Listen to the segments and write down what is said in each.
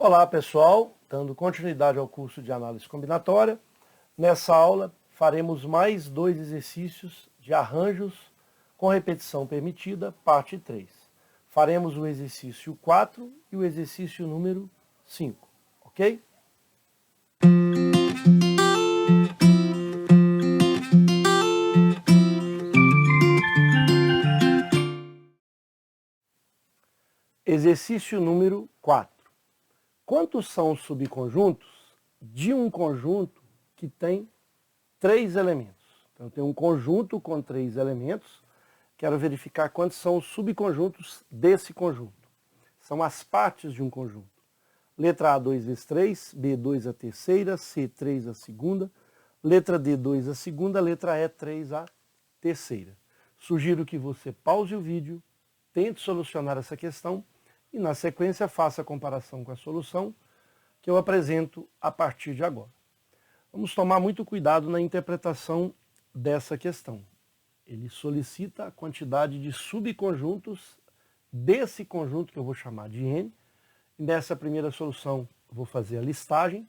Olá pessoal, dando continuidade ao curso de análise combinatória. Nessa aula faremos mais 2 exercícios de arranjos com repetição permitida, parte 3. Faremos o exercício 4 e o exercício número 5, ok? Exercício número 4. Quantos são os subconjuntos de um conjunto que tem 3 elementos? Então, eu tenho um conjunto com 3 elementos. Quero verificar quantos são os subconjuntos desse conjunto. São as partes de um conjunto. Letra A, 2 vezes 3, B, 2 a terceira, C, 3 a segunda, letra D, 2 a segunda, letra E, 3 a terceira. Sugiro que você pause o vídeo, tente solucionar essa questão e, na sequência, faça a comparação com a solução que eu apresento a partir de agora. Vamos tomar muito cuidado na interpretação dessa questão. Ele solicita a quantidade de subconjuntos desse conjunto que eu vou chamar de N. Nessa primeira solução, eu vou fazer a listagem.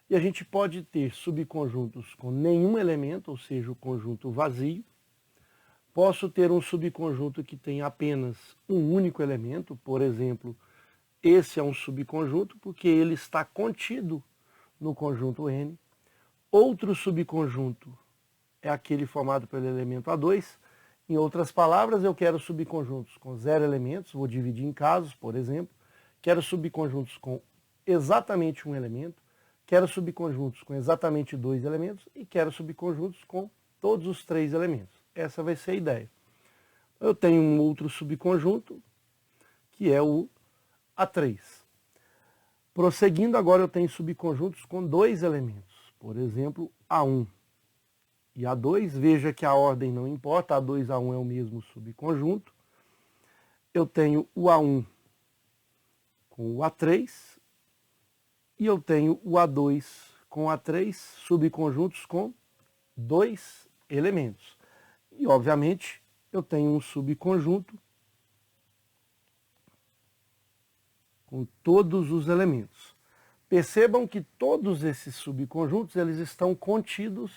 E a gente pode ter subconjuntos com nenhum elemento, ou seja, o conjunto vazio. Posso ter um subconjunto que tem apenas um único elemento, por exemplo, esse é um subconjunto porque ele está contido no conjunto N. Outro subconjunto é aquele formado pelo elemento A2. Em outras palavras, eu quero subconjuntos com 0 elementos, vou dividir em casos, por exemplo. Quero subconjuntos com exatamente um elemento, quero subconjuntos com exatamente 2 elementos e quero subconjuntos com todos os 3 elementos. Essa vai ser a ideia. Eu tenho um outro subconjunto, que é o A3. Prosseguindo, agora eu tenho subconjuntos com 2 elementos. Por exemplo, A1 e A2. Veja que a ordem não importa, A2 e A1 é o mesmo subconjunto. Eu tenho o A1 com o A3. E eu tenho o A2 com o A3, subconjuntos com 2 elementos. E, obviamente, eu tenho um subconjunto com todos os elementos. Percebam que todos esses subconjuntos eles estão contidos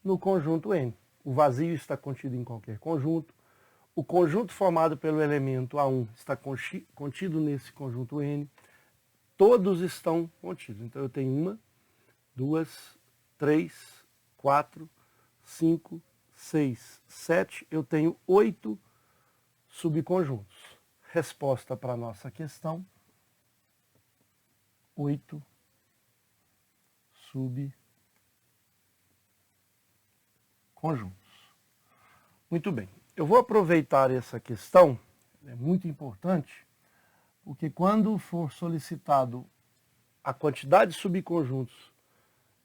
no conjunto N. O vazio está contido em qualquer conjunto. O conjunto formado pelo elemento A1 está contido nesse conjunto N. Todos estão contidos. Então, eu tenho 1, 2, 3, 4, 5, 6, 7, eu tenho 8 subconjuntos. Resposta para a nossa questão: 8 subconjuntos. Muito bem, eu vou aproveitar essa questão, é muito importante, porque quando for solicitado a quantidade de subconjuntos,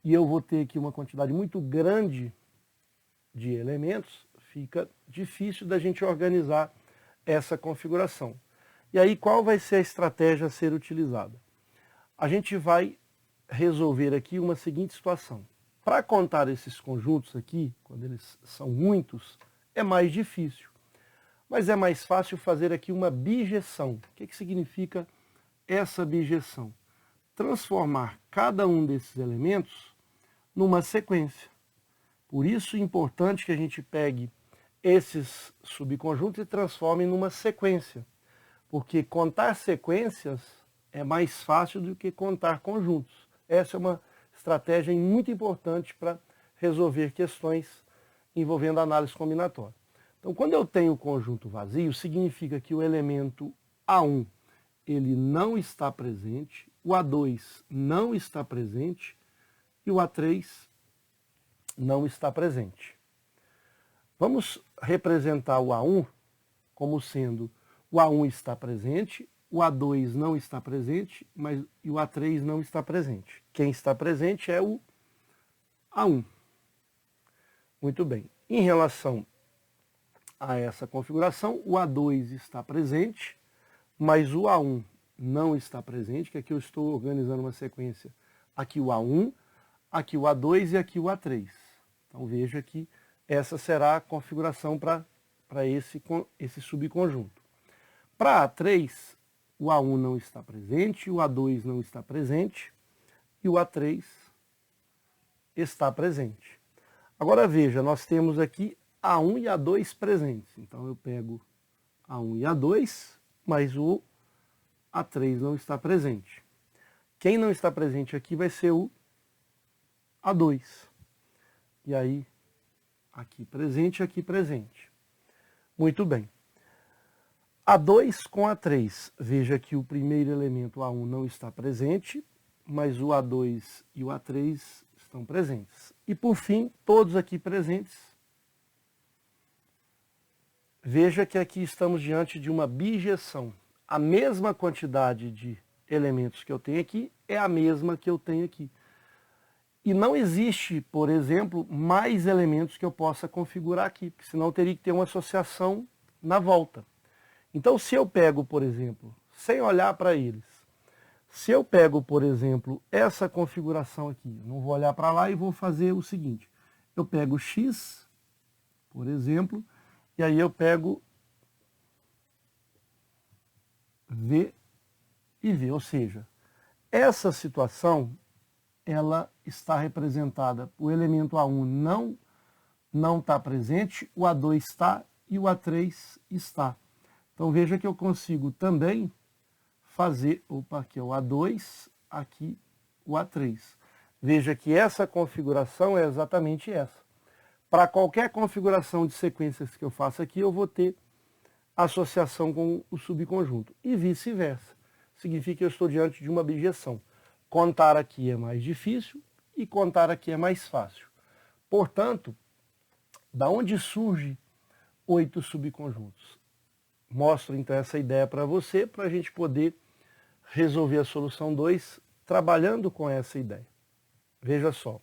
e eu vou ter aqui uma quantidade muito grande de elementos, fica difícil da gente organizar essa configuração. E aí, qual vai ser a estratégia a ser utilizada? A gente vai resolver aqui uma seguinte situação. Para contar esses conjuntos aqui, quando eles são muitos, é mais difícil. Mas é mais fácil fazer aqui uma bijeção. O que significa essa bijeção? Transformar cada um desses elementos numa sequência. Por isso é importante que a gente pegue esses subconjuntos e transforme numa sequência. Porque contar sequências é mais fácil do que contar conjuntos. Essa é uma estratégia muito importante para resolver questões envolvendo análise combinatória. Então, quando eu tenho o conjunto vazio, significa que o elemento A1 ele não está presente, o A2 não está presente e o A3 não está presente. Vamos representar o A1 como sendo o A1 está presente, o A2 não está presente, e o A3 não está presente. Quem está presente é o A1. Muito bem. Em relação a essa configuração, o A2 está presente, mas o A1 não está presente, que aqui eu estou organizando uma sequência. Aqui o A1, aqui o A2 e aqui o A3. Então veja que essa será a configuração para esse subconjunto. Para A3, o A1 não está presente, o A2 não está presente e o A3 está presente. Agora veja, nós temos aqui A1 e A2 presentes. Então eu pego A1 e A2, mas o A3 não está presente. Quem não está presente aqui vai ser o A2. E aí, aqui presente, aqui presente. Muito bem. A2 com A3. Veja que o primeiro elemento A1 não está presente, mas o A2 e o A3 estão presentes. E por fim, todos aqui presentes. Veja que aqui estamos diante de uma bijeção. A mesma quantidade de elementos que eu tenho aqui é a mesma que eu tenho aqui. E não existe, por exemplo, mais elementos que eu possa configurar aqui, porque senão eu teria que ter uma associação na volta. Então, se eu pego, por exemplo, sem olhar para eles, se eu pego, por exemplo, essa configuração aqui, não vou olhar para lá e vou fazer o seguinte, eu pego X, por exemplo, e aí eu pego V e V, ou seja, essa situação, ela está representada, o elemento A1 não está presente, o A2 está e o A3 está. Então veja que eu consigo também fazer, aqui é o A2, aqui o A3. Veja que essa configuração é exatamente essa. Para qualquer configuração de sequências que eu faça aqui, eu vou ter associação com o subconjunto. E vice-versa. Significa que eu estou diante de uma bijeção. Contar aqui é mais difícil e contar aqui é mais fácil. Portanto, da onde surge 8 subconjuntos? Mostro então essa ideia para você, para a gente poder resolver a solução 2 trabalhando com essa ideia. Veja só.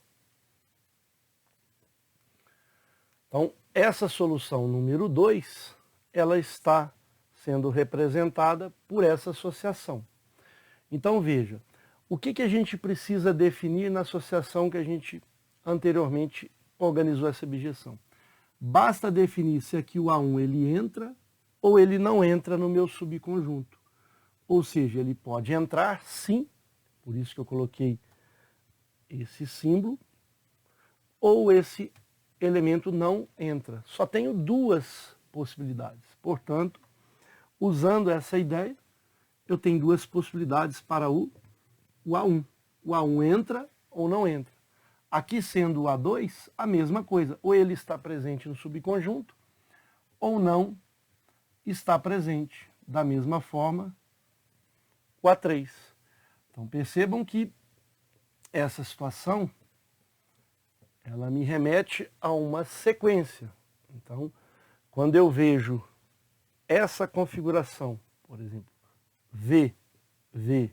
Então, essa solução número 2, ela está sendo representada por essa associação. Então, veja, o que a gente precisa definir na associação que a gente anteriormente organizou essa bijeção? Basta definir se aqui o A1 ele entra ou ele não entra no meu subconjunto. Ou seja, ele pode entrar sim, por isso que eu coloquei esse símbolo, ou esse elemento não entra. Só tenho duas possibilidades. Portanto, usando essa ideia, eu tenho duas possibilidades para o A1. O A1 entra ou não entra. Aqui sendo o A2, a mesma coisa. Ou ele está presente no subconjunto, ou não está presente. Da mesma forma, o A3. Então percebam que essa situação, ela me remete a uma sequência. Então, quando eu vejo essa configuração, por exemplo, V, V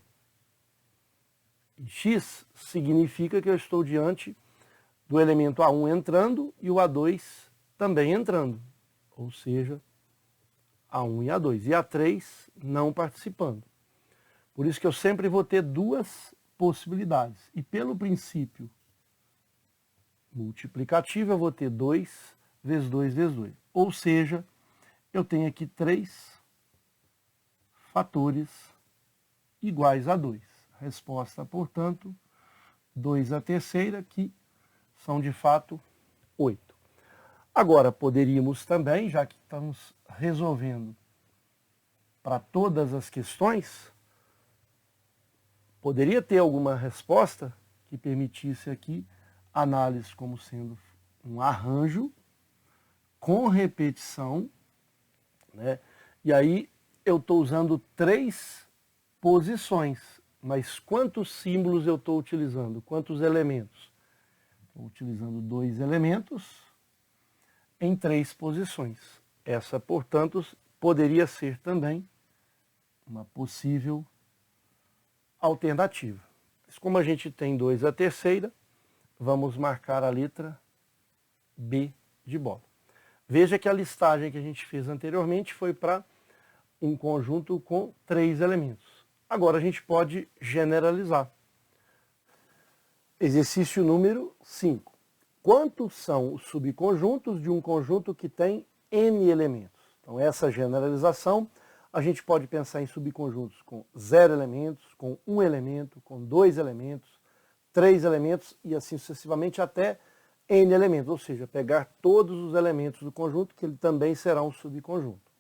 e X, significa que eu estou diante do elemento A1 entrando e o A2 também entrando. Ou seja, A1 e A2. E A3 não participando. Por isso que eu sempre vou ter duas possibilidades. E pelo princípio multiplicativo, eu vou ter 2 vezes 2 vezes 2. Ou seja, eu tenho aqui 3 fatores iguais a 2. Resposta, portanto, 2 à terceira, que são de fato 8. Agora, poderíamos também, já que estamos resolvendo para todas as questões, poderia ter alguma resposta que permitisse aqui análise como sendo um arranjo com repetição, né? E aí eu estou usando 3 posições, mas quantos símbolos eu estou utilizando? Quantos elementos? Estou utilizando 2 elementos em 3 posições. Essa, portanto, poderia ser também uma possível alternativa. Mas como a gente tem 2 à terceira, vamos marcar a letra B de bola. Veja que a listagem que a gente fez anteriormente foi para um conjunto com 3 elementos. Agora a gente pode generalizar. Exercício número 5. Quantos são os subconjuntos de um conjunto que tem N elementos? Então essa generalização, A gente pode pensar em subconjuntos com 0 elementos, com 1 elemento, com 2 elementos, 3 elementos e assim sucessivamente até n elementos, ou seja, pegar todos os elementos do conjunto, que ele também será um subconjunto.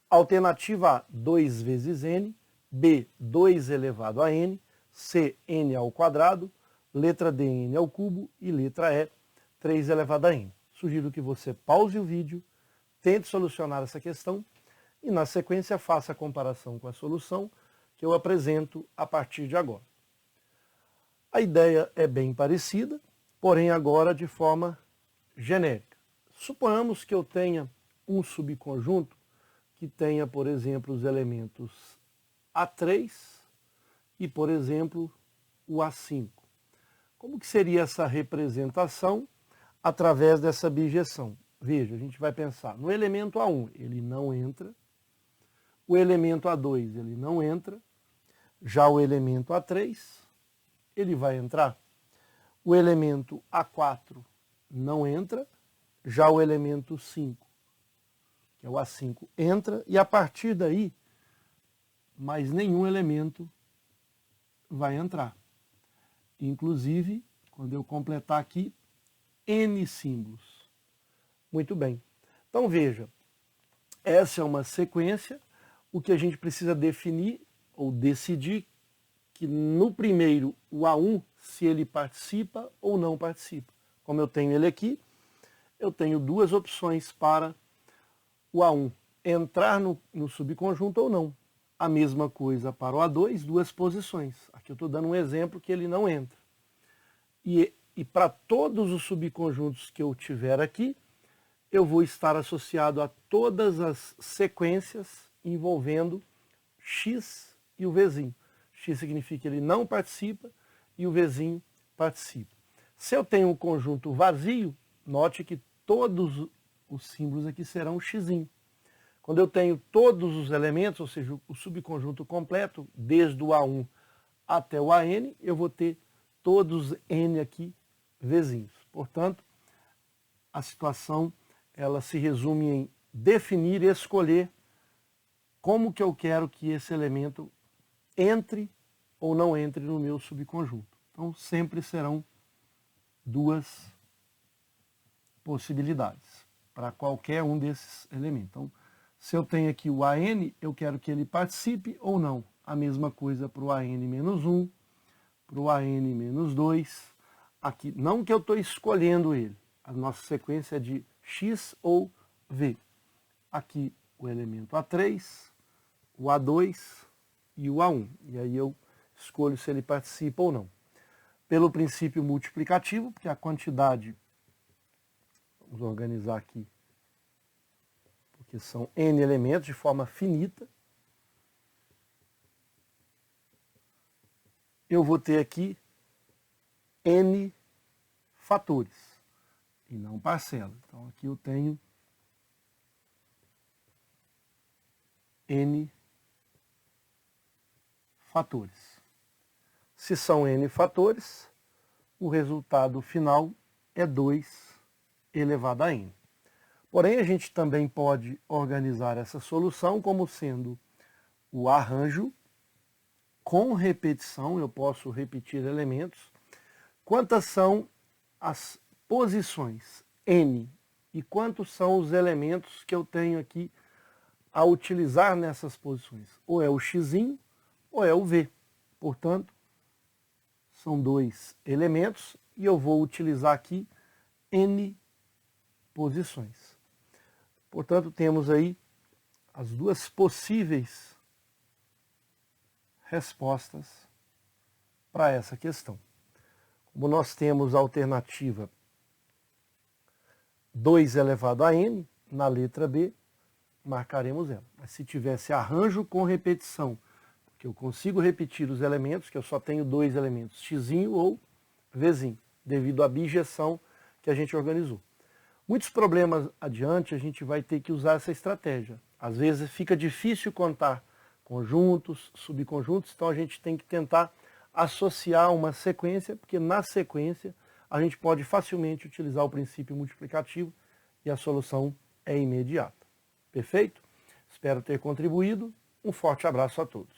Alternativa A, 2 vezes n, B, 2 elevado a n, C, n ao quadrado, letra D, n ao cubo e letra E, 3 elevado a n. Sugiro que você pause o vídeo, tente solucionar essa questão e na sequência faça a comparação com a solução que eu apresento a partir de agora. A ideia é bem parecida, porém agora de forma genérica. Suponhamos que eu tenha um subconjunto que tenha, por exemplo, os elementos A3 e, por exemplo, o A5. Como que seria essa representação através dessa bijeção? Veja, a gente vai pensar no elemento A1, ele não entra, o elemento A2 ele não entra, já o elemento A3 ele vai entrar, o elemento A4 não entra, já o elemento 5, que é o A5, entra, e a partir daí, mais nenhum elemento vai entrar. Inclusive, quando eu completar aqui, N símbolos. Muito bem. Então veja, essa é uma sequência, o que a gente precisa definir ou decidir que no primeiro, o A1, se ele participa ou não participa. Como eu tenho ele aqui, eu tenho duas opções para o A1 entrar no subconjunto ou não. A mesma coisa para o A2, duas posições. Aqui eu estou dando um exemplo que ele não entra. E para todos os subconjuntos que eu tiver aqui, eu vou estar associado a todas as sequências envolvendo X e o Vzinho. X significa que ele não participa e o Vzinho participa. Se eu tenho um conjunto vazio, note que todos os símbolos aqui serão Xzinho. Quando eu tenho todos os elementos, ou seja, o subconjunto completo, desde o A1 até o AN, eu vou ter todos N aqui Vzinhos. Portanto, a situação ela se resume em definir e escolher como que eu quero que esse elemento entre ou não entre no meu subconjunto. Então, sempre serão duas possibilidades para qualquer um desses elementos. Então, se eu tenho aqui o AN, eu quero que ele participe ou não. A mesma coisa para o AN-1, para o AN-2. Aqui, não que eu estou escolhendo ele. A nossa sequência é de X ou V. Aqui o elemento A3, o A2 e o A1. E aí eu escolho se ele participa ou não. Pelo princípio multiplicativo, porque a quantidade, vamos organizar aqui, porque são N elementos de forma finita, eu vou ter aqui N fatores, e não parcela. Então aqui eu tenho N fatores. Se são N fatores, o resultado final é 2 elevado a N. Porém, a gente também pode organizar essa solução como sendo o arranjo com repetição, eu posso repetir elementos. Quantas são as posições N e quantos são os elementos que eu tenho aqui a utilizar nessas posições? Ou é o Xzinho ou é o V. Portanto, são dois elementos e eu vou utilizar aqui N posições. Portanto, temos aí as duas possíveis respostas para essa questão. Como nós temos a alternativa 2 elevado a N, na letra B, marcaremos ela. Mas se tivesse arranjo com repetição, que eu consigo repetir os elementos, que eu só tenho dois elementos, Xzinho ou Vzinho, devido à bijeção que a gente organizou. Muitos problemas adiante a gente vai ter que usar essa estratégia. Às vezes fica difícil contar conjuntos, subconjuntos, então a gente tem que tentar associar uma sequência, porque na sequência a gente pode facilmente utilizar o princípio multiplicativo e a solução é imediata. Perfeito? Espero ter contribuído. Um forte abraço a todos.